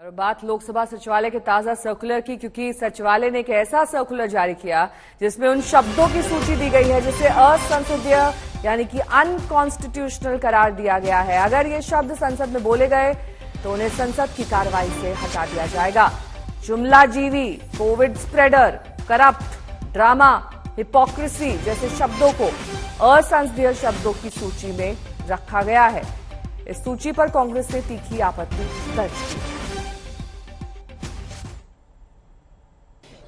और बात लोकसभा सचिवालय के ताजा सर्कुलर की, क्योंकि सचिवालय ने एक ऐसा सर्कुलर जारी किया जिसमें उन शब्दों की सूची दी गई है जिसे असंसदीय यानी कि अनकॉन्स्टिट्यूशनल करार दिया गया है। अगर ये शब्द संसद में बोले गए तो उन्हें संसद की कार्रवाई से हटा दिया जाएगा। जुमलाजीवी, Covid spreader, corrupt, drama, hypocrisy जैसे शब्दों को असंसदीय शब्दों की सूची में रखा गया है। इस सूची पर कांग्रेस ने तीखी आपत्ति दर्ज की।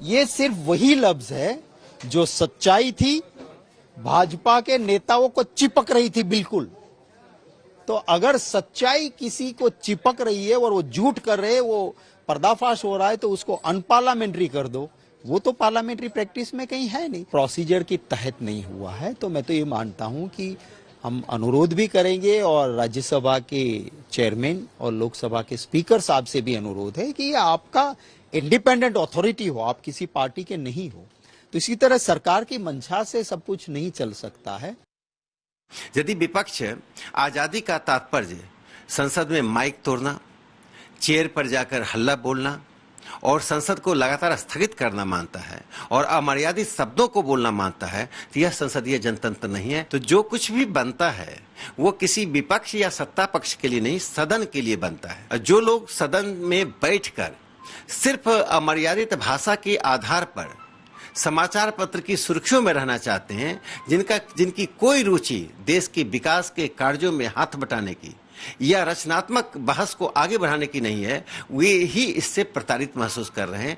ये सिर्फ वही लफ्ज है जो सच्चाई थी, भाजपा के नेताओं को चिपक रही थी बिल्कुल। तो अगर सच्चाई किसी को चिपक रही है और वो झूठ कर रहे हैं, वो पर्दाफाश हो रहा है, तो उसको अनपार्लियामेंट्री कर दो। वो तो पार्लियामेंट्री प्रैक्टिस में कहीं है नहीं, प्रोसीजर के तहत नहीं हुआ है। तो मैं तो ये मानता हूं कि हम अनुरोध भी करेंगे और राज्यसभा के चेयरमैन और लोकसभा के स्पीकर साहब से भी अनुरोध है कि ये आपका इंडिपेंडेंट अथॉरिटी हो, आप किसी पार्टी के नहीं हो। तो इसी तरह सरकार की मंशा से सब कुछ नहीं चल सकता है। यदि विपक्ष आजादी का तात्पर्य संसद में माइक तोड़ना, चेयर पर जाकर हल्ला बोलना और संसद को लगातार स्थगित करना मानता है और अमर्यादित शब्दों को बोलना मानता है, तो यह संसदीय जनतंत्र नहीं है। तो जो कुछ भी बनता है वो किसी विपक्ष या सत्ता पक्ष के लिए नहीं, सदन के लिए बनता है। जो लोग सदन में बैठकर सिर्फ अमर्यादित भाषा के आधार पर समाचार पत्र की सुर्खियों में रहना चाहते हैं, जिनकी कोई रुचि देश के विकास के कार्यों में हाथ बटाने की या रचनात्मक बहस को आगे बढ़ाने की नहीं है, वे ही इससे प्रताड़ित महसूस कर रहे हैं।